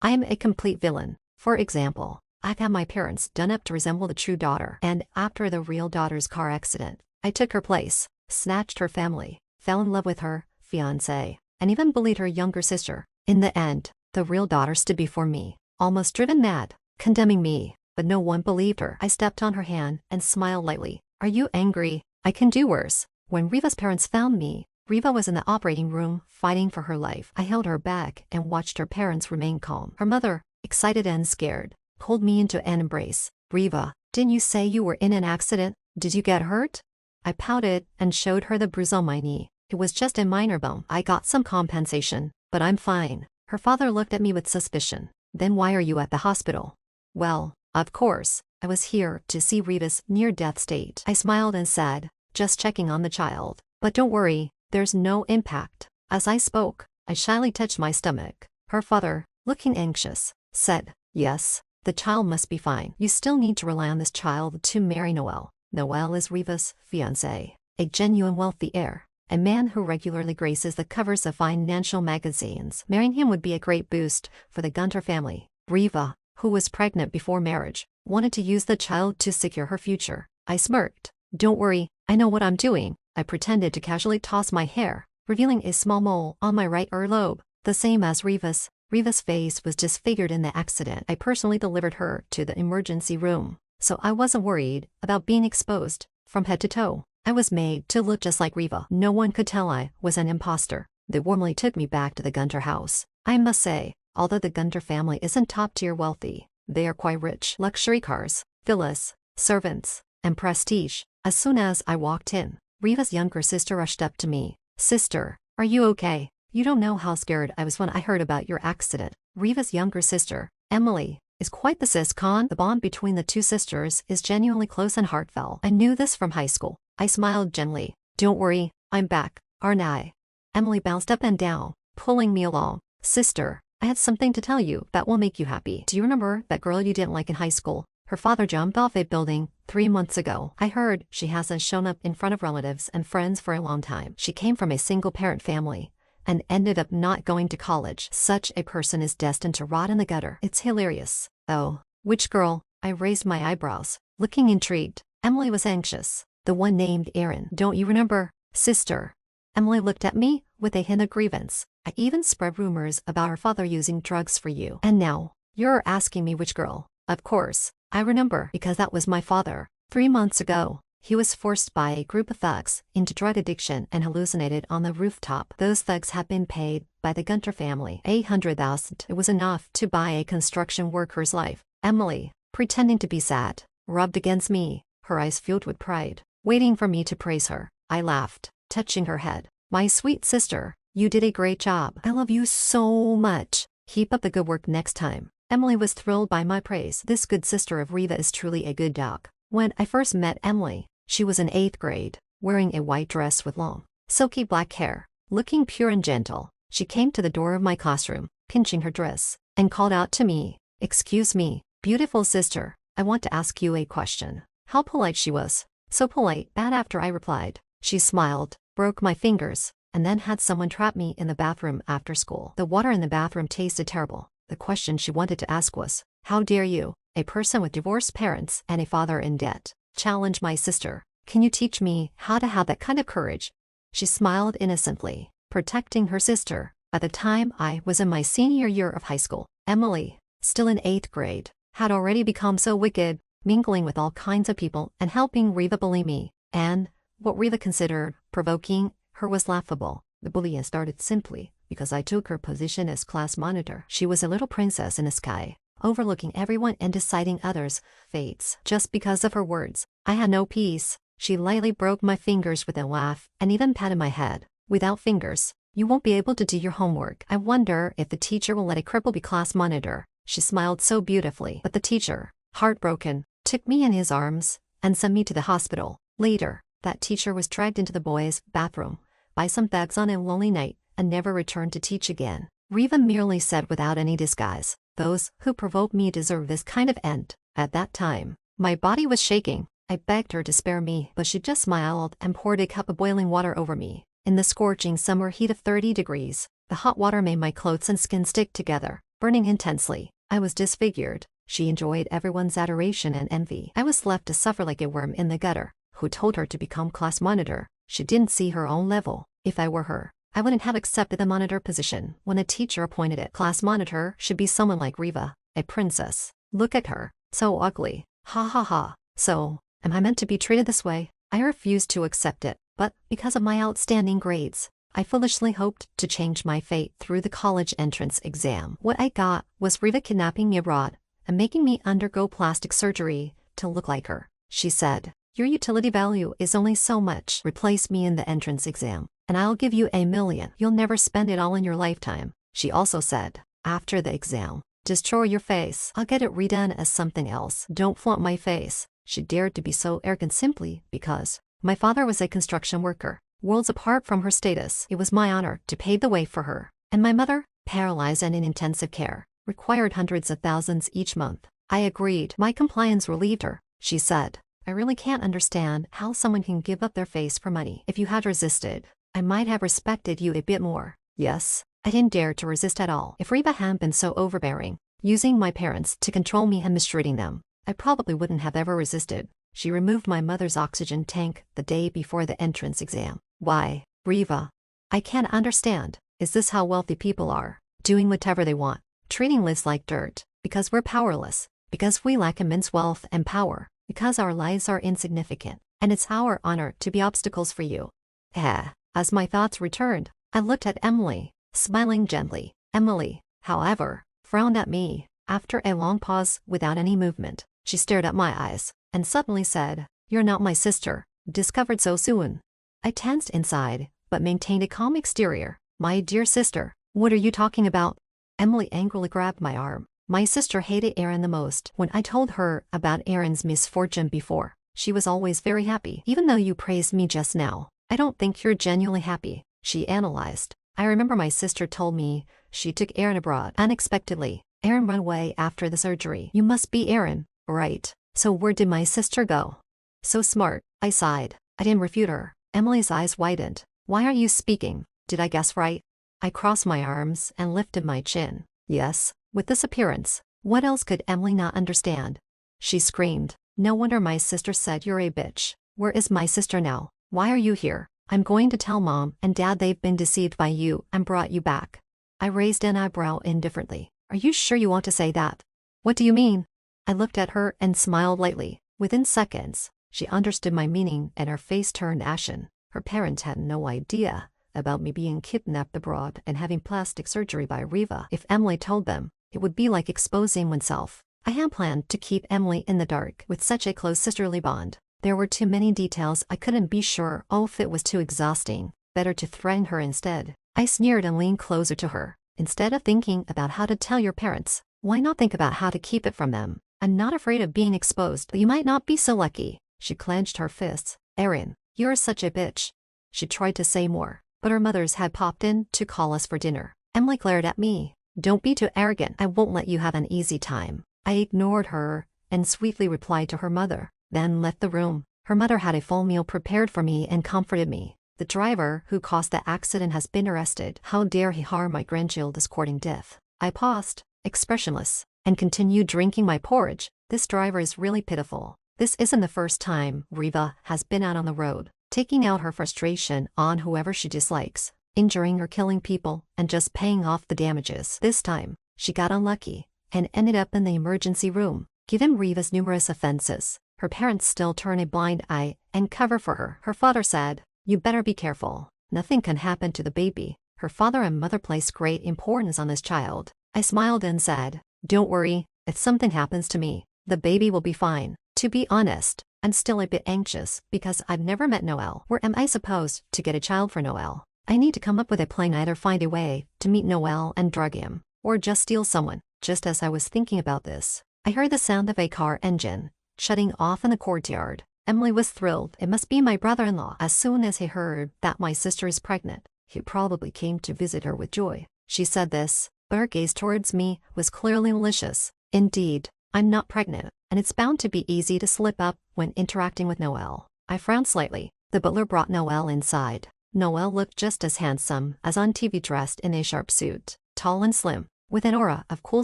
I am a complete villain. For example, I've had my parents done up to resemble the true daughter, and after the real daughter's car accident, I took her place, snatched her family, fell in love with her fiancé, and even bullied her younger sister. In the end, the real daughter stood before me, almost driven mad, condemning me, but no one believed her. I stepped on her hand and smiled lightly. Are you angry? I can do worse. When Riva's parents found me, Riva was in the operating room fighting for her life. I held her back and watched her parents remain calm. Her mother, excited and scared, pulled me into an embrace. Riva, didn't you say you were in an accident? Did you get hurt? I pouted and showed her the bruise on my knee. It was just a minor bump. I got some compensation, but I'm fine. Her father looked at me with suspicion. Then why are you at the hospital? Well, of course, I was here to see Riva's near-death state. I smiled and said, just checking on the child. But don't worry, there's no impact. As I spoke, I shyly touched my stomach. Her father, looking anxious, said, yes, the child must be fine. You still need to rely on this child to marry Noel. Noel is Riva's fiancé, a genuine wealthy heir, a man who regularly graces the covers of financial magazines. Marrying him would be a great boost for the Gunter family. Riva, who was pregnant before marriage, wanted to use the child to secure her future. I smirked. Don't worry, I know what I'm doing. I pretended to casually toss my hair, revealing a small mole on my right earlobe, the same as Riva's. Riva's face was disfigured in the accident. I personally delivered her to the emergency room, so I wasn't worried about being exposed from head to toe. I was made to look just like Riva. No one could tell I was an imposter. They warmly took me back to the Gunter house. I must say, although the Gunter family isn't top-tier wealthy, they are quite rich. Luxury cars, villas, servants, and prestige. As soon as I walked in, Riva's younger sister rushed up to me. Sister, are you okay? You don't know how scared I was when I heard about your accident. Riva's younger sister, Emily, is quite the sis-con. The bond between the two sisters is genuinely close and heartfelt. I knew this from high school. I smiled gently. Don't worry, I'm back, aren't I? Emily bounced up and down, pulling me along. Sister, I had something to tell you that will make you happy. Do you remember that girl you didn't like in high school? Her father jumped off a building 3 months ago. I heard she hasn't shown up in front of relatives and friends for a long time. She came from a single-parent family and ended up not going to college. Such a person is destined to rot in the gutter. It's hilarious. Oh, which girl? I raised my eyebrows, looking intrigued. Emily was anxious. The one named Erin. Don't you remember? Sister. Emily looked at me with a hint of grievance. I even spread rumors about her father using drugs for you. And now, you're asking me which girl? Of course, I remember because that was my father. 3 months ago, he was forced by a group of thugs into drug addiction and hallucinated on the rooftop. Those thugs had been paid by the Gunter family $800,000. It was enough to buy a construction worker's life. Emily, pretending to be sad, rubbed against me, her eyes filled with pride, waiting for me to praise her. I laughed, touching her head. My sweet sister, you did a great job. I love you so much. Keep up the good work next time. Emily was thrilled by my praise. This good sister of Riva is truly a good dog. When I first met Emily, she was in 8th grade, wearing a white dress with long, silky black hair, looking pure and gentle. She came to the door of my classroom, pinching her dress, and called out to me, "Excuse me, beautiful sister, I want to ask you a question." How polite she was. So polite that after I replied, she smiled, broke my fingers, and then had someone trap me in the bathroom after school. The water in the bathroom tasted terrible. The question she wanted to ask was, "How dare you, a person with divorced parents and a father in debt, challenge my sister? Can you teach me how to have that kind of courage?" She smiled innocently, protecting her sister. At the time I was in my senior year of high school. Emily, still in 8th grade, had already become so wicked, mingling with all kinds of people and helping Riva bully me. And what Riva considered provoking her was laughable. The bullying started simply because I took her position as class monitor. She was a little princess in the sky, overlooking everyone and deciding others' fates. Just because of her words, I had no peace. She lightly broke my fingers with a laugh and even patted my head. "Without fingers, you won't be able to do your homework. I wonder if the teacher will let a cripple be class monitor." She smiled so beautifully. But the teacher, heartbroken, took me in his arms and sent me to the hospital. Later, that teacher was dragged into the boys' bathroom by some thugs on a lonely night and never returned to teach again. Riva merely said without any disguise, "Those who provoke me deserve this kind of end." At that time, my body was shaking. I begged her to spare me, but she just smiled and poured a cup of boiling water over me. In the scorching summer heat of 30 degrees, the hot water made my clothes and skin stick together. burning intensely. I was disfigured. She enjoyed everyone's adoration and envy. I was left to suffer like a worm in the gutter. Who told her to become class monitor? She didn't see her own level. If I were her, I wouldn't have accepted the monitor position when a teacher appointed it. Class monitor should be someone like Riva, a princess. Look at her, so ugly. Ha ha ha. So, am I meant to be treated this way? I refused to accept it, but because of my outstanding grades, I foolishly hoped to change my fate through the college entrance exam. What I got was Riva kidnapping me abroad and making me undergo plastic surgery to look like her. She said, "Your utility value is only so much. Replace me in the entrance exam, and I'll give you $1 million. You'll never spend it all in your lifetime." She also said, "After the exam, destroy your face. I'll get it redone as something else. Don't flaunt my face." She dared to be so arrogant simply because my father was a construction worker. Worlds apart from her status, it was my honor to pave the way for her. And my mother, paralyzed and in intensive care, required hundreds of thousands each month. I agreed. My compliance relieved her. She said, "I really can't understand how someone can give up their face for money. If you had resisted, I might have respected you a bit more." Yes, I didn't dare to resist at all. If Riva hadn't been so overbearing, using my parents to control me and mistreating them, I probably wouldn't have ever resisted. She removed my mother's oxygen tank the day before the entrance exam. Why, Riva? I can't understand. Is this how wealthy people are? Doing whatever they want, treating lives like dirt, because we're powerless, because we lack immense wealth and power, because our lives are insignificant, and it's our honor to be obstacles for you. As my thoughts returned, I looked at Emily, smiling gently. Emily, however, frowned at me. After a long pause without any movement, she stared at my eyes, and suddenly said, "You're not my sister. Discovered so soon." I tensed inside, but maintained a calm exterior. "My dear sister, what are you talking about?" Emily angrily grabbed my arm. My sister hated Erin the most. When I told her about Erin's misfortune before, she was always very happy. "Even though you praised me just now, I don't think you're genuinely happy," she analyzed. "I remember my sister told me she took Erin abroad unexpectedly. Erin ran away after the surgery. You must be Erin, right? So where did my sister go?" "So smart," I sighed. I didn't refute her. Emily's eyes widened. "Why are you speaking? Did I guess right?" I crossed my arms and lifted my chin. Yes, with this appearance, what else could Emily not understand? She screamed, "No wonder my sister said you're a bitch. Where is my sister now? Why are you here? I'm going to tell Mom and Dad they've been deceived by you and brought you back." I raised an eyebrow indifferently. "Are you sure you want to say that?" "What do you mean?" I looked at her and smiled lightly. Within seconds, she understood my meaning and her face turned ashen. Her parents had no idea about me being kidnapped abroad and having plastic surgery by Riva. If Emily told them, it would be like exposing oneself. I had planned to keep Emily in the dark with such a close sisterly bond. There were too many details I couldn't be sure of. It was too exhausting. Better to threaten her instead. I sneered and leaned closer to her. "Instead of thinking about how to tell your parents, why not think about how to keep it from them? I'm not afraid of being exposed, but you might not be so lucky." She clenched her fists. "Erin, you're such a bitch." She tried to say more, but her mothers had popped in to call us for dinner. Emily glared at me. "Don't be too arrogant. I won't let you have an easy time." I ignored her and sweetly replied to her mother, then left the room. Her mother had a full meal prepared for me and comforted me. "The driver who caused the accident has been arrested. How dare he harm my grandchild's courting death?" I paused, expressionless, and continued drinking my porridge. This driver is really pitiful. This isn't the first time Riva has been out on the road, taking out her frustration on whoever she dislikes, injuring or killing people, and just paying off the damages. This time, she got unlucky and ended up in the emergency room. Given Riva's numerous offenses, her parents still turn a blind eye and cover for her. Her father said, "You better be careful. Nothing can happen to the baby." Her father and mother place great importance on this child. I smiled and said, "Don't worry, if something happens to me, the baby will be fine." To be honest, I'm still a bit anxious because I've never met Noel. Where am I supposed to get a child for Noel? I need to come up with a plan, either find a way to meet Noel and drug him, or just steal someone. Just as I was thinking about this, I heard the sound of a car engine shutting off in the courtyard. Emily was thrilled. It must be my brother-in-law. As soon as he heard that my sister is pregnant, he probably came to visit her with joy. She said this, but her gaze towards me was clearly malicious. "Indeed, I'm not pregnant, and it's bound to be easy to slip up when interacting with Noel." I frowned slightly. The butler brought Noel inside. Noel looked just as handsome as on TV, dressed in a sharp suit, tall and slim, with an aura of cool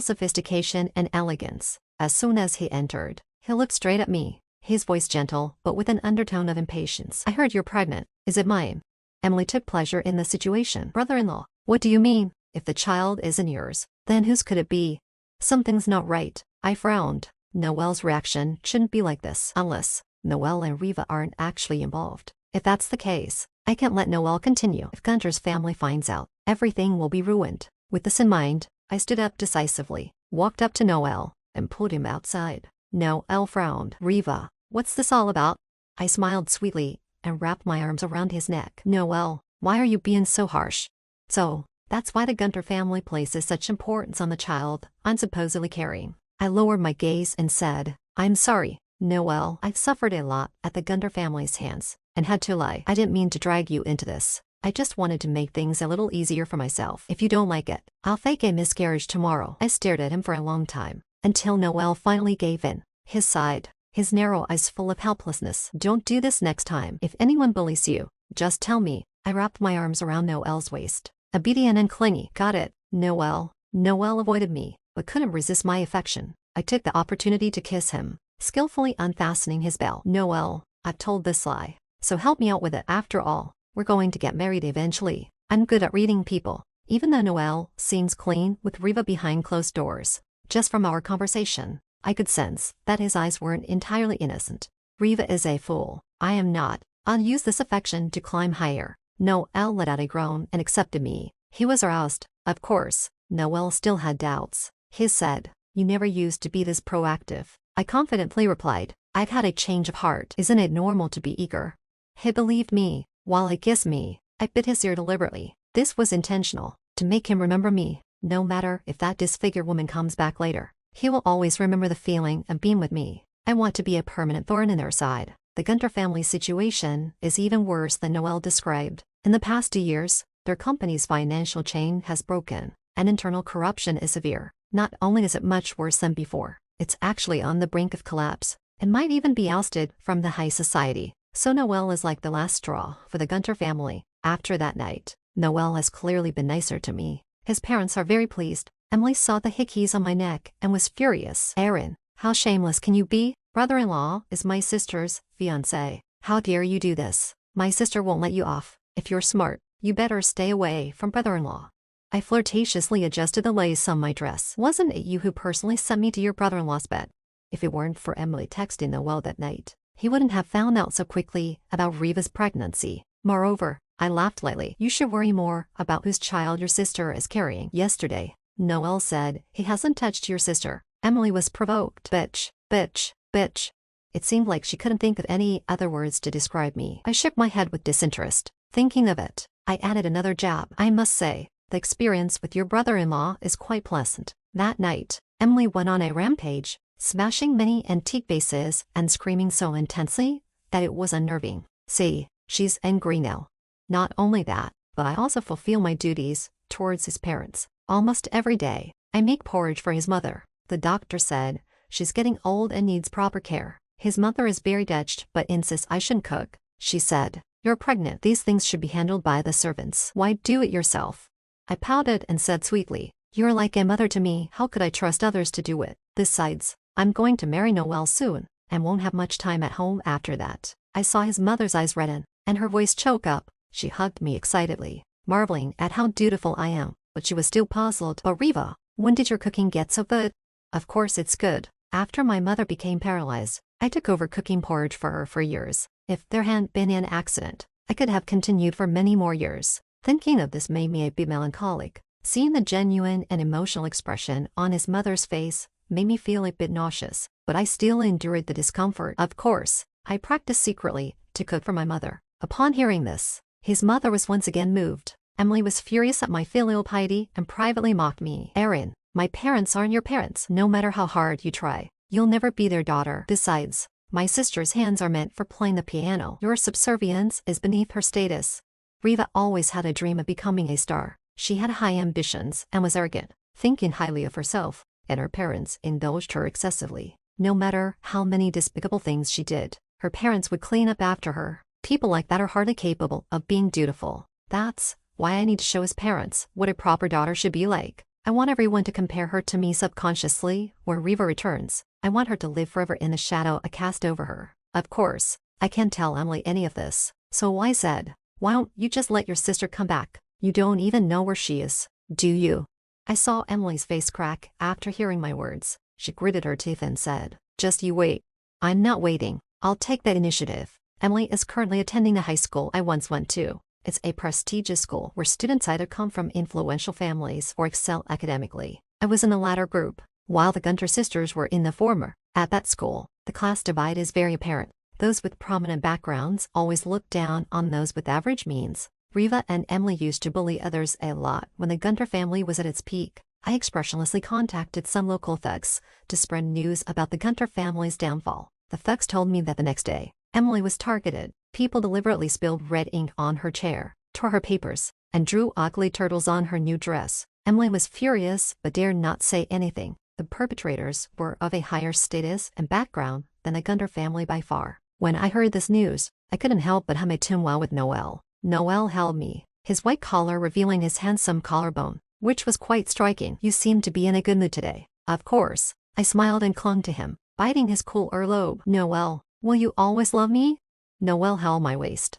sophistication and elegance. As soon as he entered, he looked straight at me, his voice gentle but with an undertone of impatience. "I heard you're pregnant. Is it mine?" Emily took pleasure in the situation. "Brother-in-law, what do you mean? If the child isn't yours, then whose could it be?" "Something's not right." I frowned. Noelle's reaction shouldn't be like this unless Noelle and Riva aren't actually involved. If that's the case, I can't let Noelle continue. If Gunter's family finds out, everything will be ruined. With this in mind, I stood up decisively, walked up to Noelle, and pulled him outside. Noelle frowned. "Riva, what's this all about?" I smiled sweetly and wrapped my arms around his neck. "Noelle, why are you being so harsh?" "So, that's why the Gunter family places such importance on the child I'm supposedly carrying." I lowered my gaze and said, "I'm sorry, Noelle. I've suffered a lot at the Gunter family's hands and had to lie. I didn't mean to drag you into this. I just wanted to make things a little easier for myself. If you don't like it, I'll fake a miscarriage tomorrow." I stared at him for a long time, until Noelle finally gave in. He sighed, his narrow eyes full of helplessness. "Don't do this next time. If anyone bullies you, just tell me." I wrapped my arms around Noelle's waist, obedient and clingy. "Got it, Noelle." Noelle avoided me, but couldn't resist my affection. I took the opportunity to kiss him, skillfully unfastening his belt. "Noelle, I've told this lie, so help me out with it. After all, we're going to get married eventually." I'm good at reading people, even though Noelle seems clean with Riva behind closed doors. Just from our conversation, I could sense that his eyes weren't entirely innocent. Riva is a fool. I am not. I'll use this affection to climb higher. Noelle let out a groan and accepted me. He was aroused. Of course, Noelle still had doubts. He said, "You never used to be this proactive." I confidently replied, "I've had a change of heart. Isn't it normal to be eager?" He believed me. While he kissed me, I bit his ear deliberately. This was intentional, to make him remember me. No matter if that disfigured woman comes back later, he will always remember the feeling of being with me. I want to be a permanent thorn in their side. The Gunter family situation is even worse than Noelle described. In the past 2 years, their company's financial chain has broken, and internal corruption is severe. Not only is it much worse than before, it's actually on the brink of collapse. It might even be ousted from the high society. So Noelle is like the last straw for the Gunter family. After that night, Noelle has clearly been nicer to me. His parents are very pleased. Emily saw the hickeys on my neck and was furious. "Aaron, how shameless can you be? Brother-in-law is my sister's fiancé. How dare you do this? My sister won't let you off. If you're smart, you better stay away from brother-in-law." I flirtatiously adjusted the lace on my dress. "Wasn't it you who personally sent me to your brother-in-law's bed?" If it weren't for Emily texting Noelle that night, he wouldn't have found out so quickly about Riva's pregnancy. Moreover, I laughed lightly. "You should worry more about whose child your sister is carrying." Yesterday, Noelle said, "He hasn't touched your sister." Emily was provoked. "Bitch, bitch, bitch." It seemed like she couldn't think of any other words to describe me. I shook my head with disinterest. Thinking of it, I added another jab. "I must say, the experience with your brother-in-law is quite pleasant." That night, Emily went on a rampage, smashing many antique vases and screaming so intensely that it was unnerving. See, she's angry now. Not only that, but I also fulfill my duties towards his parents. Almost every day, I make porridge for his mother. The doctor said she's getting old and needs proper care. His mother is very Dutch but insists I shouldn't cook. She said, "You're pregnant. These things should be handled by the servants. Why do it yourself?" I pouted and said sweetly, "You're like a mother to me. How could I trust others to do it? Besides, I'm going to marry Noelle soon, and won't have much time at home after that." I saw his mother's eyes redden, and her voice choke up. She hugged me excitedly, marveling at how dutiful I am, but she was still puzzled. "But Riva, when did your cooking get so good?" "Of course it's good. After my mother became paralyzed, I took over cooking porridge for her for years. If there hadn't been an accident, I could have continued for many more years." Thinking of this made me a bit melancholic. Seeing the genuine and emotional expression on his mother's face made me feel a bit nauseous, but I still endured the discomfort. Of course, I practiced secretly to cook for my mother. Upon hearing this, his mother was once again moved. Emily was furious at my filial piety and privately mocked me. "Aaron, my parents aren't your parents. No matter how hard you try, you'll never be their daughter. Besides, my sister's hands are meant for playing the piano. Your subservience is beneath her status." Riva always had a dream of becoming a star. She had high ambitions and was arrogant, thinking highly of herself, and her parents indulged her excessively. No matter how many despicable things she did, her parents would clean up after her. People like that are hardly capable of being dutiful. That's why I need to show his parents what a proper daughter should be like. I want everyone to compare her to me subconsciously. When Riva returns, I want her to live forever in the shadow I cast over her. Of course, I can't tell Emily any of this, so I said, why don't you just let your sister come back? You don't even know where she is, do you? I saw Emily's face crack after hearing my words. She gritted her teeth and said, just you wait. I'm not waiting. I'll take that initiative. Emily is currently attending the high school I once went to. It's a prestigious school where students either come from influential families or excel academically. I was in the latter group, while the Gunter sisters were in the former. At that school, the class divide is very apparent. Those with prominent backgrounds always look down on those with average means. Riva and Emily used to bully others a lot when the Gunter family was at its peak. I expressionlessly contacted some local thugs to spread news about the Gunter family's downfall. The thugs told me that the next day, Emily was targeted. People deliberately spilled red ink on her chair, tore her papers, and drew ugly turtles on her new dress. Emily was furious but dared not say anything. The perpetrators were of a higher status and background than the Gunter family by far. When I heard this news, I couldn't help but hum a tune while with Noel. Noel held me, his white collar revealing his handsome collarbone, which was quite striking. You seem to be in a good mood today. Of course. I smiled and clung to him, biting his cool earlobe. Noel, will you always love me? Noel held my waist.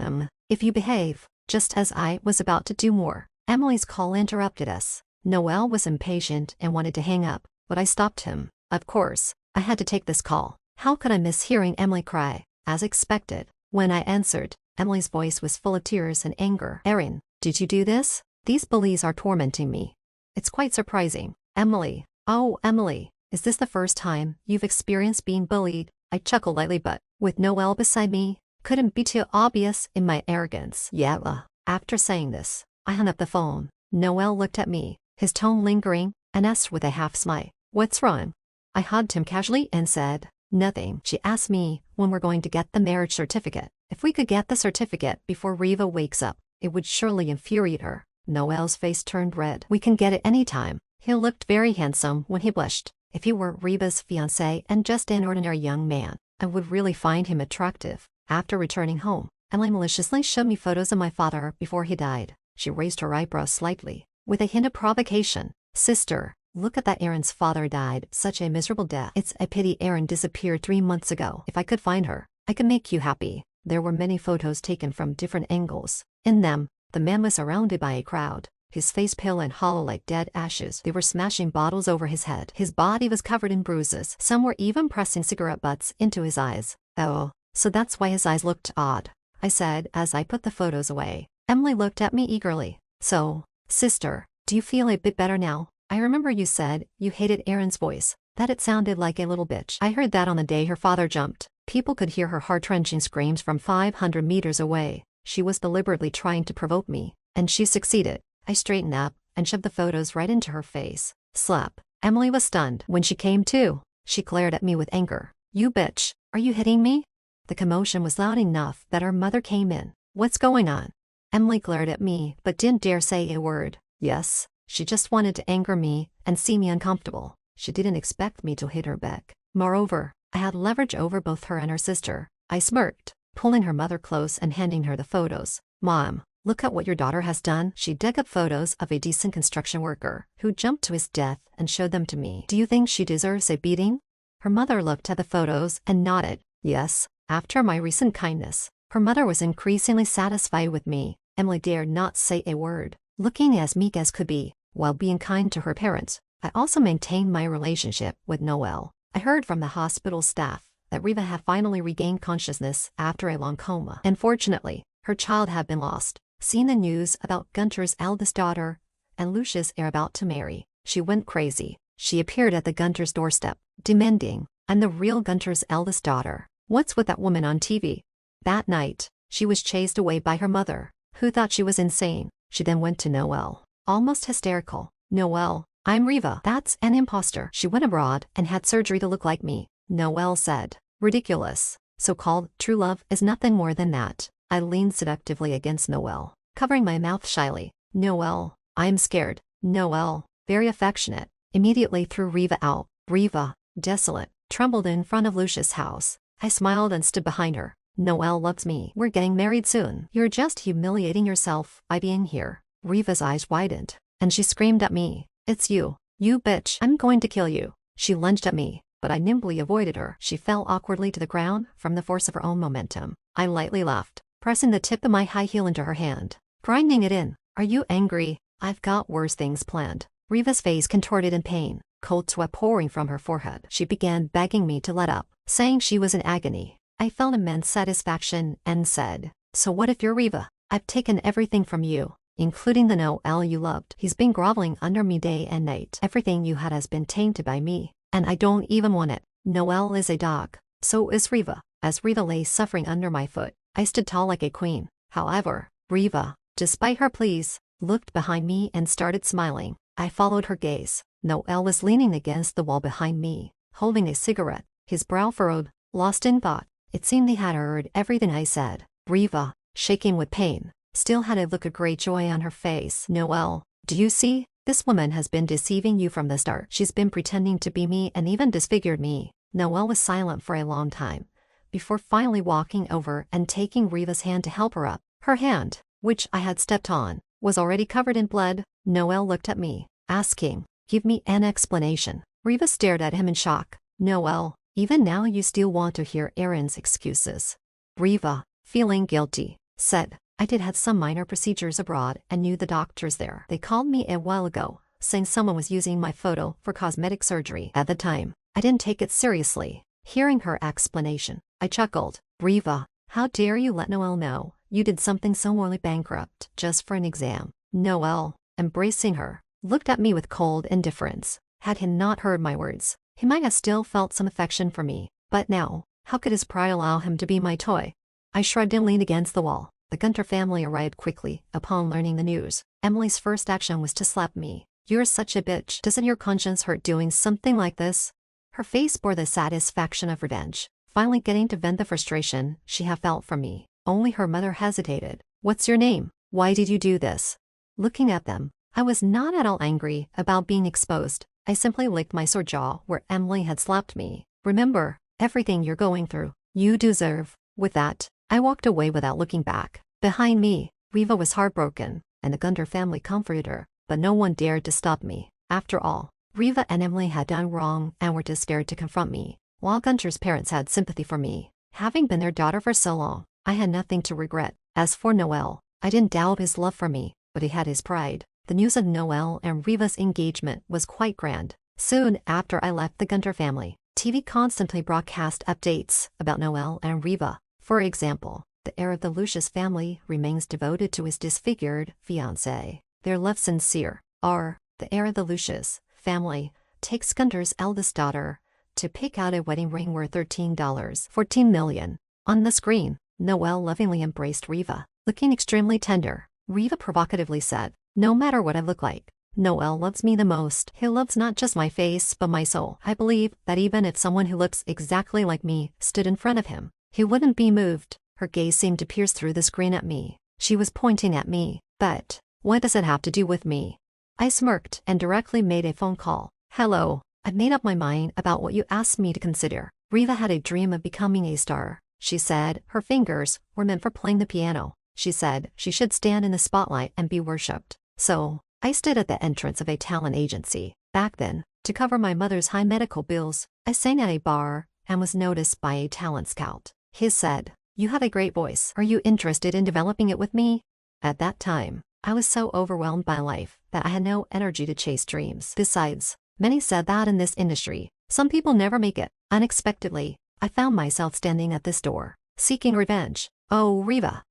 If you behave. Just as I was about to do more, Emily's call interrupted us. Noel was impatient and wanted to hang up, but I stopped him. Of course, I had to take this call. How could I miss hearing Emily cry? As expected, when I answered, Emily's voice was full of tears and anger. Erin, did you do this? These bullies are tormenting me. It's quite surprising. Emily. Oh, Emily, is this the first time you've experienced being bullied? I chuckled lightly, but, with Noel beside me, couldn't be too obvious in my arrogance. Yeah. After saying this, I hung up the phone. Noel looked at me, his tone lingering, and asked with a half smile, what's wrong? I hugged him casually and said, nothing. She asked me when we're going to get the marriage certificate. If we could get the certificate before Riva wakes up, it would surely infuriate her. Noel's face turned red. We can get it anytime. He looked very handsome when he blushed. If he were Riva's fiancé and just an ordinary young man, I would really find him attractive. After returning home, Emily maliciously showed me photos of my father before he died. She raised her eyebrows slightly, with a hint of provocation. Sister, look at that. Erin's father died such a miserable death. It's a pity Erin disappeared 3 months ago. If I could find her, I could make you happy. There were many photos taken from different angles. In them, the man was surrounded by a crowd, his face pale and hollow like dead ashes. They were smashing bottles over his head. His body was covered in bruises. Some were even pressing cigarette butts into his eyes. Oh, so that's why his eyes looked odd, I said as I put the photos away. Emily looked at me eagerly. So, sister, do you feel a bit better now? I remember you said you hated Erin's voice, that it sounded like a little bitch. I heard that on the day her father jumped. People could hear her heart-wrenching screams from 500 meters away. She was deliberately trying to provoke me, and she succeeded. I straightened up and shoved the photos right into her face. Slap. Emily was stunned. When she came to, she glared at me with anger. You bitch, are you hitting me? The commotion was loud enough that her mother came in. What's going on? Emily glared at me but didn't dare say a word. Yes, she just wanted to anger me and see me uncomfortable. She didn't expect me to hit her back. Moreover, I had leverage over both her and her sister. I smirked, pulling her mother close and handing her the photos. Mom, look at what your daughter has done. She dug up photos of a decent construction worker who jumped to his death and showed them to me. Do you think she deserves a beating? Her mother looked at the photos and nodded. Yes. After my recent kindness, her mother was increasingly satisfied with me. Emily dared not say a word, looking as meek as could be, while being kind to her parents. I also maintained my relationship with Noel. I heard from the hospital staff that Riva had finally regained consciousness after a long coma. Unfortunately, her child had been lost. Seeing the news about Gunter's eldest daughter and Lucia's heir about to marry, she went crazy. She appeared at the Gunter's doorstep, demanding, I'm the real Gunter's eldest daughter. What's with that woman on TV? That night, she was chased away by her mother, who thought she was insane. She then went to Noel, almost hysterical. Noel, I'm Riva. That's an imposter. She went abroad and had surgery to look like me. Noel said. Ridiculous. So-called true love is nothing more than that. I leaned seductively against Noel, covering my mouth shyly. Noel, I'm scared. Noel, very affectionate, immediately threw Riva out. Riva, desolate, trembled in front of Lucia's house. I smiled and stood behind her. Noel loves me. We're getting married soon. You're just humiliating yourself by being here. Riva's eyes widened, and she screamed at me. It's you. You bitch. I'm going to kill you. She lunged at me, but I nimbly avoided her. She fell awkwardly to the ground from the force of her own momentum. I lightly laughed, pressing the tip of my high heel into her hand, grinding it in. Are you angry? I've got worse things planned. Riva's face contorted in pain, cold sweat pouring from her forehead. She began begging me to let up, saying she was in agony. I felt immense satisfaction and said, so what if you're Riva? I've taken everything from you, including the Noel you loved. He's been groveling under me day and night. Everything you had has been tainted by me, and I don't even want it. Noel is a dog. So is Riva. As Riva lay suffering under my foot, I stood tall like a queen. However, Riva, despite her pleas, looked behind me and started smiling. I followed her gaze. Noel was leaning against the wall behind me, holding a cigarette, his brow furrowed, lost in thought. It seemed he had heard everything I said. Riva, shaking with pain, still had a look of great joy on her face. Noel, do you see? This woman has been deceiving you from the start. She's been pretending to be me and even disfigured me. Noel was silent for a long time, before finally walking over and taking Riva's hand to help her up. Her hand, which I had stepped on, was already covered in blood. Noel looked at me, asking, give me an explanation. Riva stared at him in shock. Noel, even now you still want to hear Aaron's excuses. Riva, feeling guilty, said, I did have some minor procedures abroad and knew the doctors there. They called me a while ago, saying someone was using my photo for cosmetic surgery. At the time, I didn't take it seriously. Hearing her explanation, I chuckled. Riva, how dare you let Noel know you did something so morally bankrupt just for an exam? Noel, embracing her, looked at me with cold indifference. Had he not heard my words, he might have still felt some affection for me. But now, how could his pride allow him to be my toy? I shrugged and leaned against the wall. The Gunter family arrived quickly upon learning the news. Emily's first action was to slap me. You're such a bitch. Doesn't your conscience hurt doing something like this? Her face bore the satisfaction of revenge, finally getting to vent the frustration she had felt from me. Only her mother hesitated. What's your name? Why did you do this? Looking at them, I was not at all angry about being exposed. I simply licked my sore jaw where Emily had slapped me. Remember, everything you're going through, you deserve. With that, I walked away without looking back. Behind me, Riva was heartbroken, and the Gunter family comforted her, but no one dared to stop me. After all, Riva and Emily had done wrong and were too scared to confront me, while Gunter's parents had sympathy for me. Having been their daughter for so long, I had nothing to regret. As for Noel, I didn't doubt his love for me, but he had his pride. The news of Noel and Riva's engagement was quite grand. Soon after I left the Gunter family, TV constantly broadcast updates about Noel and Riva. For example, the heir of the Lucius family remains devoted to his disfigured fiancée. Their love sincere. The heir of the Lucius family takes Gunter's eldest daughter to pick out a wedding ring worth $14 million. On the screen, Noel lovingly embraced Riva, looking extremely tender. Riva provocatively said, no matter what I look like, Noel loves me the most. He loves not just my face but my soul. I believe that even if someone who looks exactly like me stood in front of him, he wouldn't be moved. Her gaze seemed to pierce through the screen at me. She was pointing at me. But what does it have to do with me? I smirked and directly made a phone call. Hello, I've made up my mind about what you asked me to consider. Riva had a dream of becoming a star. She said her fingers were meant for playing the piano. She said she should stand in the spotlight and be worshipped. So, I stood at the entrance of a talent agency. Back then, to cover my mother's high medical bills, I sang at a bar and was noticed by a talent scout. He said, you have a great voice. Are you interested in developing it with me? At that time, I was so overwhelmed by life that I had no energy to chase dreams. Besides, many said that in this industry, some people never make it. Unexpectedly, I found myself standing at this door, seeking revenge. Oh, Riva,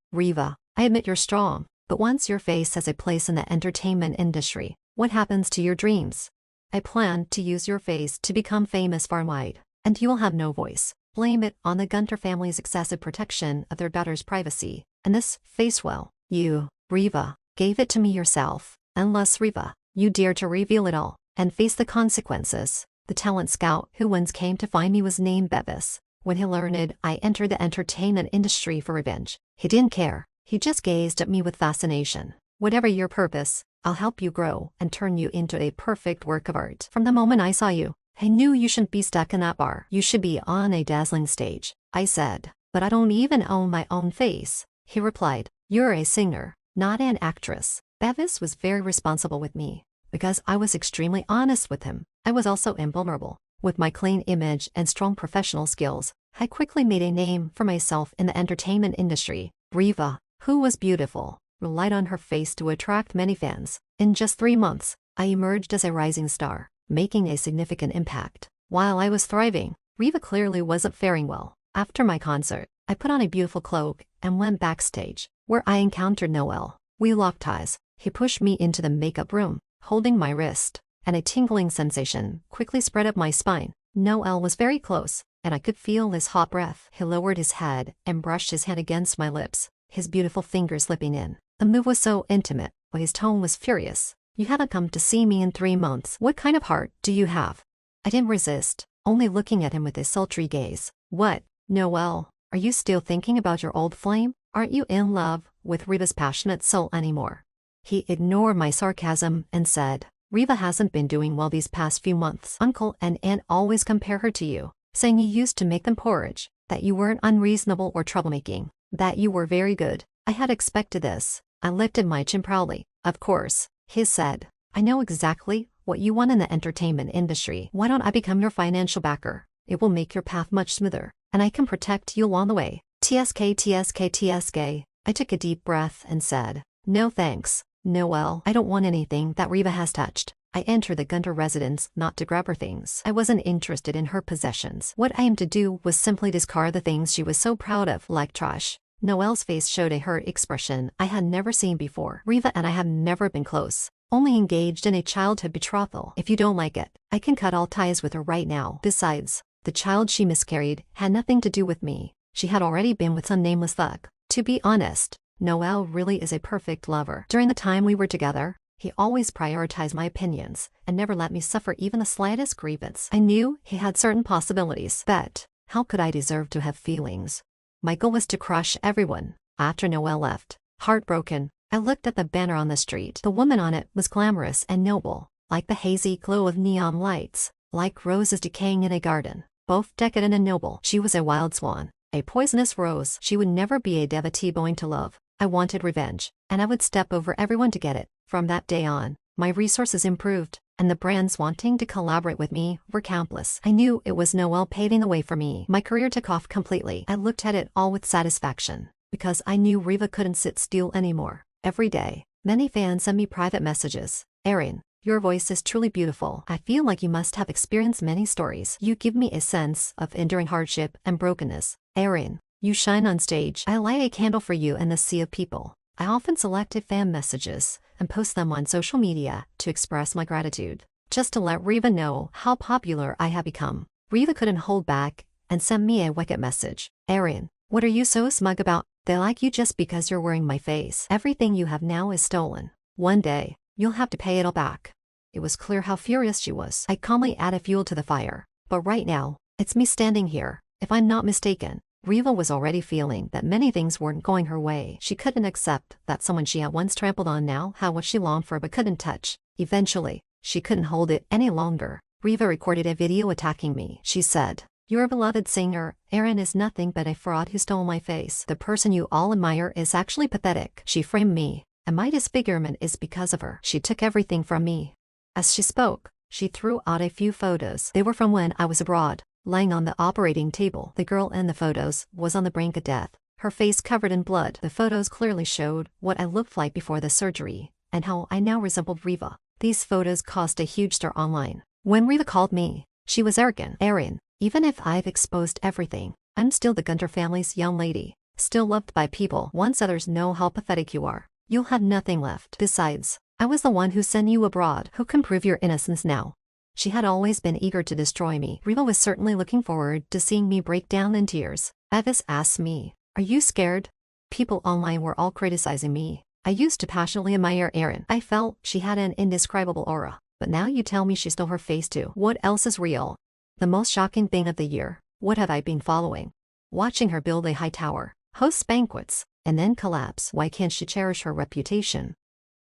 I admit you're strong, but once your face has a place in the entertainment industry, what happens to your dreams? I plan to use your face to become famous far and wide, and you will have no voice. Blame it on the Gunter family's excessive protection of their daughter's privacy. And this face, well, you, Riva, gave it to me yourself. Unless, Riva, you dare to reveal it all and face the consequences. The talent scout who once came to find me was named Bevis. When he learned I entered the entertainment industry for revenge, he didn't care. He just gazed at me with fascination. Whatever your purpose, I'll help you grow and turn you into a perfect work of art. From the moment I saw you, I knew you shouldn't be stuck in that bar. You should be on a dazzling stage. I said, but I don't even own my own face. He replied, you're a singer, not an actress. Bevis was very responsible with me, because I was extremely honest with him. I was also invulnerable. With my clean image and strong professional skills, I quickly made a name for myself in the entertainment industry. Riva, who was beautiful, relied on her face to attract many fans. In just 3 months, I emerged as a rising star, making a significant impact. While I was thriving, Riva clearly wasn't faring well. After my concert, I put on a beautiful cloak and went backstage, where I encountered Noel. We locked eyes. He pushed me into the makeup room, holding my wrist, and a tingling sensation quickly spread up my spine. Noel was very close, and I could feel his hot breath. He lowered his head and brushed his hand against my lips, his beautiful fingers slipping in. The move was so intimate, but his tone was furious. "You haven't come to see me in 3 months. What kind of heart do you have?" I didn't resist, only looking at him with a sultry gaze. "What, Noel? Are you still thinking about your old flame? Aren't you in love with Riva's passionate soul anymore?" He ignored my sarcasm and said, "Riva hasn't been doing well these past few months. Uncle and Aunt always compare her to you, saying you used to make them porridge, that you weren't unreasonable or troublemaking, that you were very good." I had expected this. I lifted my chin proudly. "Of course," he said. "I know exactly what you want in the entertainment industry. Why don't I become your financial backer? It will make your path much smoother, and I can protect you along the way." TSK, TSK, TSK. I took a deep breath and said, "No thanks, Noel. I don't want anything that Riva has touched." I entered the Gunter residence not to grab her things. I wasn't interested in her possessions. What I aimed to do was simply discard the things she was so proud of, like trash. Noel's face showed a hurt expression I had never seen before. "Riva and I have never been close, only engaged in a childhood betrothal. If you don't like it, I can cut all ties with her right now. Besides, the child she miscarried had nothing to do with me. She had already been with some nameless thug." To be honest, Noel really is a perfect lover. During the time we were together, he always prioritized my opinions and never let me suffer even the slightest grievance. I knew he had certain possibilities, but how could I deserve to have feelings? My goal was to crush everyone. After Noel left, heartbroken, I looked at the banner on the street. The woman on it was glamorous and noble, like the hazy glow of neon lights, like roses decaying in a garden, both decadent and noble. She was a wild swan, a poisonous rose. She would never be a devotee going to love. I wanted revenge, and I would step over everyone to get it. From that day on, my resources improved, and the brands wanting to collaborate with me were countless. I knew it was Noel paving the way for me. My career took off completely. I looked at it all with satisfaction, because I knew Riva couldn't sit still anymore. Every day, many fans send me private messages. "Erin, your voice is truly beautiful. I feel like you must have experienced many stories. You give me a sense of enduring hardship and brokenness. Erin, you shine on stage. I light a candle for you in the sea of people." I often selected fan messages and post them on social media to express my gratitude, just to let Riva know how popular I have become. Riva couldn't hold back and sent me a wicked message. "Erin, what are you so smug about? They like you just because you're wearing my face. Everything you have now is stolen. One day, you'll have to pay it all back." It was clear how furious she was. I calmly added fuel to the fire. "But right now, it's me standing here. If I'm not mistaken, Riva was already feeling that many things weren't going her way. She couldn't accept that someone she had once trampled on now had what she longed for but couldn't touch. Eventually, she couldn't hold it any longer. Riva recorded a video attacking me. She said, "Your beloved singer, Erin, is nothing but a fraud who stole my face. The person you all admire is actually pathetic. She framed me, and my disfigurement is because of her. She took everything from me." As she spoke, she threw out a few photos. They were from when I was abroad. Lying on the operating table, the girl in the photos was on the brink of death, her face covered in blood. The photos clearly showed what I looked like before the surgery, and how I now resembled Riva. These photos caused a huge stir online. When Riva called me, she was arrogant. "Erin, even if I've exposed everything, I'm still the Gunter family's young lady, still loved by people. Once others know how pathetic you are, you'll have nothing left. Besides, I was the one who sent you abroad. Who can prove your innocence now?" She had always been eager to destroy me. Riva was certainly looking forward to seeing me break down in tears. Avis asked me, "Are you scared?" People online were all criticizing me. I used to passionately admire Erin. I felt she had an indescribable aura. But now you tell me she stole her face too. What else is real? The most shocking thing of the year. What have I been following? Watching her build a high tower, host banquets, and then collapse. Why can't she cherish her reputation?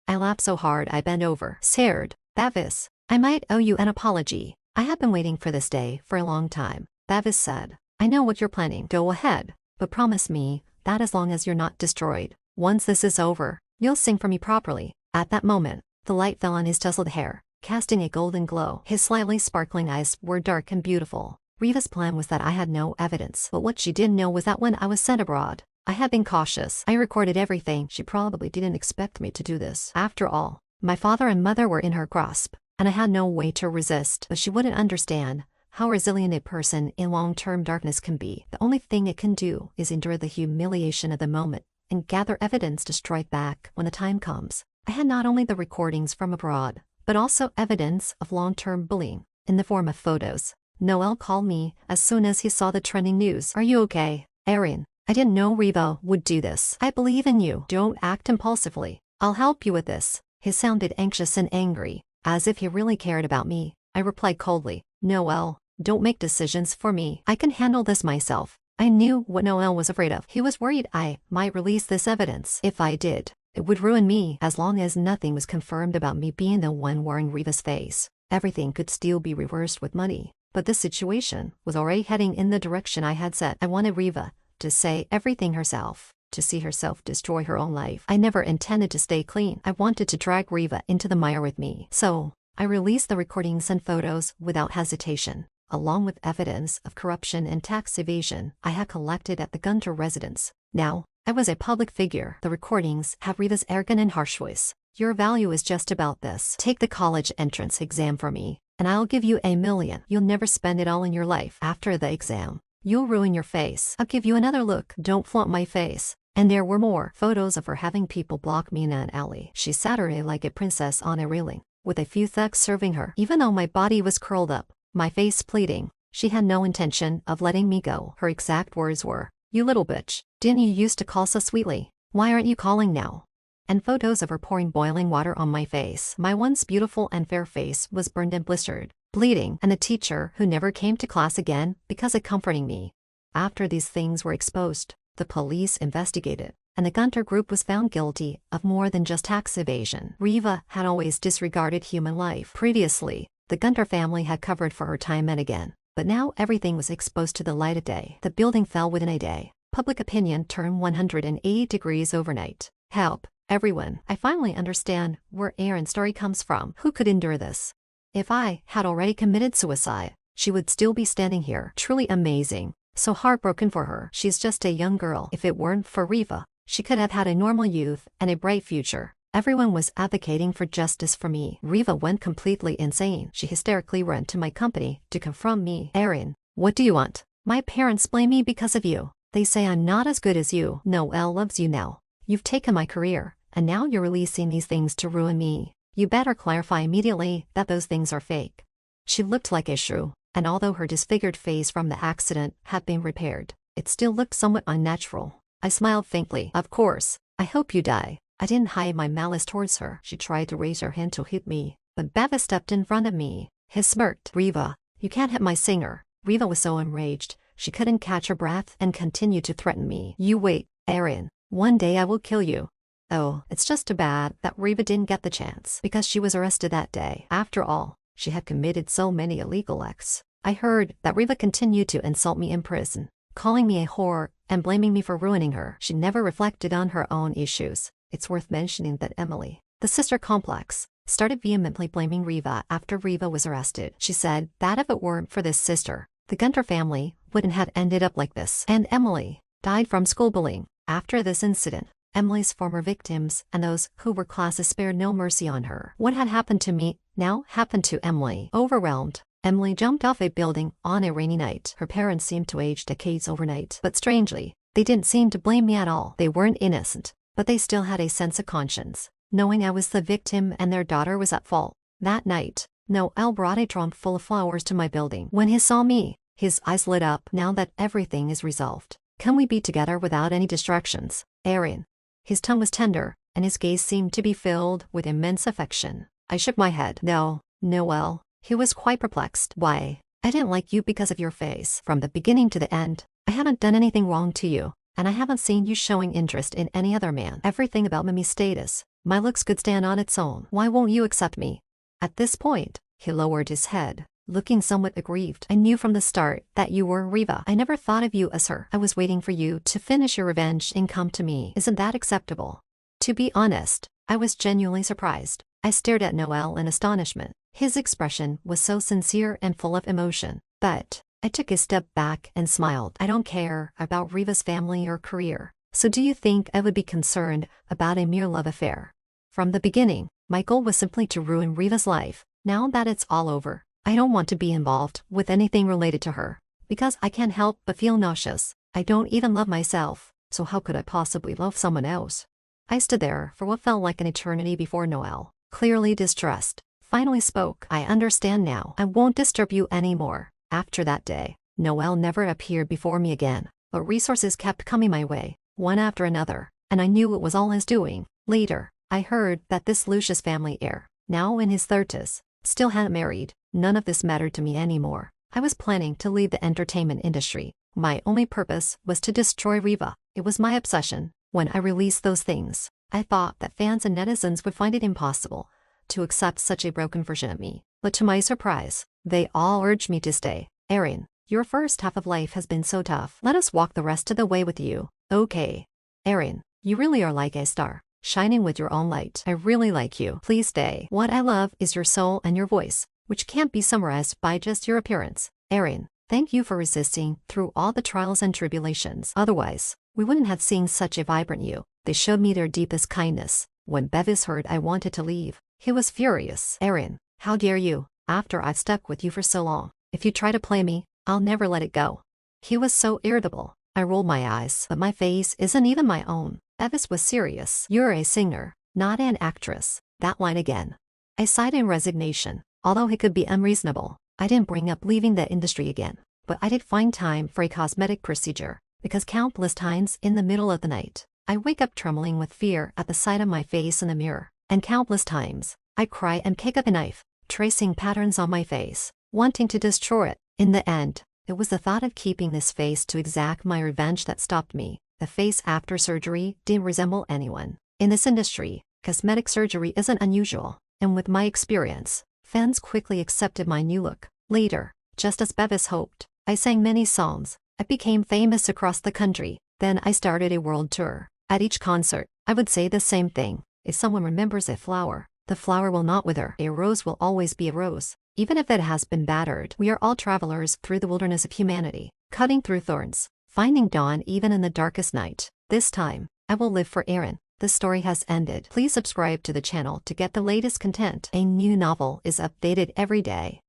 I laughed so hard I bent over. "Scared, Bavis, I might owe you an apology. I have been waiting for this day for a long time." Bavis said, "I know what you're planning. Go ahead, but promise me that as long as you're not destroyed, once this is over, you'll sing for me properly." At that moment, The light fell on his tousled hair, casting a golden glow. His slightly sparkling eyes were dark and beautiful. Riva's plan was that I had no evidence, but what she didn't know was that when I was sent abroad, I had been cautious. I recorded everything. She probably didn't expect me to do this. After all, my father and mother were in her grasp, and I had no way to resist. But she wouldn't understand how resilient a person in long-term darkness can be. The only thing it can do is endure the humiliation of the moment and gather evidence to strike back when the time comes. I had not only the recordings from abroad, but also evidence of long-term bullying in the form of photos. Noel called me as soon as he saw the trending news. "Are you okay, Arian? I didn't know Riva would do this. I believe in you. Don't act impulsively. I'll help you with this." He sounded anxious and angry, as if he really cared about me. I replied coldly, "Noel, don't make decisions for me. I can handle this myself." I knew what Noel was afraid of. He was worried I might release this evidence. If I did, it would ruin me. As long as nothing was confirmed about me being the one wearing Riva's face, everything could still be reversed with money. But this situation was already heading in the direction I had set. I wanted Riva to say everything herself, to see herself destroy her own life. I never intended to stay clean. I wanted to drag Riva into the mire with me. So, I released the recordings and photos without hesitation, along with evidence of corruption and tax evasion I had collected at the Gunter residence. Now, I was a public figure. The recordings have Riva's arrogant and harsh voice. "Your value is just about this. Take the college entrance exam for me, and I'll give you $1 million. You'll never spend it all in your life. After the exam, you'll ruin your face. I'll give you another look. Don't flaunt my face." And there were more photos of her having people block me in an alley. She sat there like a princess on a railing, with a few thugs serving her. Even though my body was curled up, my face pleading, she had no intention of letting me go. Her exact words were, "You little bitch, didn't you used to call so sweetly? Why aren't you calling now?" And photos of her pouring boiling water on my face. My once beautiful and fair face was burned and blistered, bleeding, and the teacher who never came to class again because of comforting me. After these things were exposed, the police investigated, and the Gunter group was found guilty of more than just tax evasion. Riva had always disregarded human life. Previously, the Gunter family had covered for her time and again, but now everything was exposed to the light of day. The building fell within a day. Public opinion turned 180 degrees overnight. Help, everyone. I finally understand where Erin's story comes from. Who could endure this? If I had already committed suicide, she would still be standing here. Truly amazing. So heartbroken for her. She's just a young girl. If it weren't for Riva, she could have had a normal youth and a bright future. Everyone was advocating for justice for me. Riva went completely insane. She hysterically ran to my company to confront me. "Erin, what do you want? My parents blame me because of you. They say I'm not as good as you. Noel loves you now. You've taken my career, and now you're releasing these things to ruin me. You better clarify immediately that those things are fake." She looked like a shrew, and although her disfigured face from the accident had been repaired, it still looked somewhat unnatural. I smiled faintly. "Of course, I hope you die." I didn't hide my malice towards her. She tried to raise her hand to hit me, but Bava stepped in front of me. He smirked. "Riva, you can't hit my singer." Riva was so enraged, she couldn't catch her breath and continued to threaten me. "You wait, Erin. One day I will kill you." Oh, it's just too bad that Riva didn't get the chance, because she was arrested that day. After all, she had committed so many illegal acts. I heard that Riva continued to insult me in prison, calling me a whore and blaming me for ruining her. She never reflected on her own issues. It's worth mentioning that Emily, the sister complex, started vehemently blaming Riva after Riva was arrested. She said that if it weren't for this sister, the Gunter family wouldn't have ended up like this. And Emily died from school bullying. After this incident, Emily's former victims and those who were classes spared no mercy on her. What had happened to me now happened to Emily. Overwhelmed, Emily jumped off a building on a rainy night. Her parents seemed to age decades overnight, but strangely, they didn't seem to blame me at all. They weren't innocent, but they still had a sense of conscience, knowing I was the victim and their daughter was at fault. That night, Noel brought a trunk full of flowers to my building. When he saw me, his eyes lit up. "Now that everything is resolved, can we be together without any distractions, Erin?" His tongue was tender, and his gaze seemed to be filled with immense affection. I shook my head. "No, Noel." He was quite perplexed. "Why? I didn't like you because of your face. From the beginning to the end, I haven't done anything wrong to you, and I haven't seen you showing interest in any other man. Everything about Mimi's status, my looks could stand on its own. Why won't you accept me?" At this point, he lowered his head, looking somewhat aggrieved. "I knew from the start that you were Riva. I never thought of you as her. I was waiting for you to finish your revenge and come to me. Isn't that acceptable?" To be honest, I was genuinely surprised. I stared at Noel in astonishment. His expression was so sincere and full of emotion. But I took a step back and smiled. I don't care about Riva's family or career. So do you think I would be concerned about a mere love affair? From the beginning, my goal was simply to ruin Riva's life. Now that it's all over, I don't want to be involved with anything related to her. Because I can't help but feel nauseous. I don't even love myself, so how could I possibly love someone else? I stood there for what felt like an eternity before Noel, clearly distressed. Finally spoke. I understand now. I won't disturb you anymore. After that day, Noel never appeared before me again, but resources kept coming my way, one after another, and I knew it was all his doing. Later, I heard that this Lucius family heir, now in his 30s, still hadn't married. None of this mattered to me anymore. I was planning to leave the entertainment industry. My only purpose was to destroy Riva. It was my obsession. When I released those things, I thought that fans and netizens would find it impossible to accept such a broken version of me. But to my surprise, they all urged me to stay. Erin, your first half of life has been so tough. Let us walk the rest of the way with you. Okay. Erin, you really are like a star, shining with your own light. I really like you. Please stay. What I love is your soul and your voice, which can't be summarized by just your appearance. Erin, thank you for resisting through all the trials and tribulations. Otherwise, we wouldn't have seen such a vibrant you. They showed me their deepest kindness. When Bevis heard I wanted to leave, he was furious. Erin, how dare you? After I've stuck with you for so long, if you try to play me, I'll never let it go. He was so irritable. I rolled my eyes, but my face isn't even my own. Bevis was serious. You're a singer, not an actress. That line again. I sighed in resignation. Although he could be unreasonable, I didn't bring up leaving the industry again. But I did find time for a cosmetic procedure, because countless times in the middle of the night, I wake up trembling with fear at the sight of my face in the mirror. And countless times, I cry and pick up a knife, tracing patterns on my face, wanting to destroy it. In the end, it was the thought of keeping this face to exact my revenge that stopped me. The face after surgery didn't resemble anyone. In this industry, cosmetic surgery isn't unusual, and with my experience, fans quickly accepted my new look. Later, just as Bevis hoped, I sang many songs. I became famous across the country. Then I started a world tour. At each concert, I would say the same thing. If someone remembers a flower, the flower will not wither. A rose will always be a rose, even if it has been battered. We are all travelers through the wilderness of humanity, cutting through thorns, finding dawn even in the darkest night. This time, I will live for Erin. The story has ended. Please subscribe to the channel to get the latest content. A new novel is updated every day.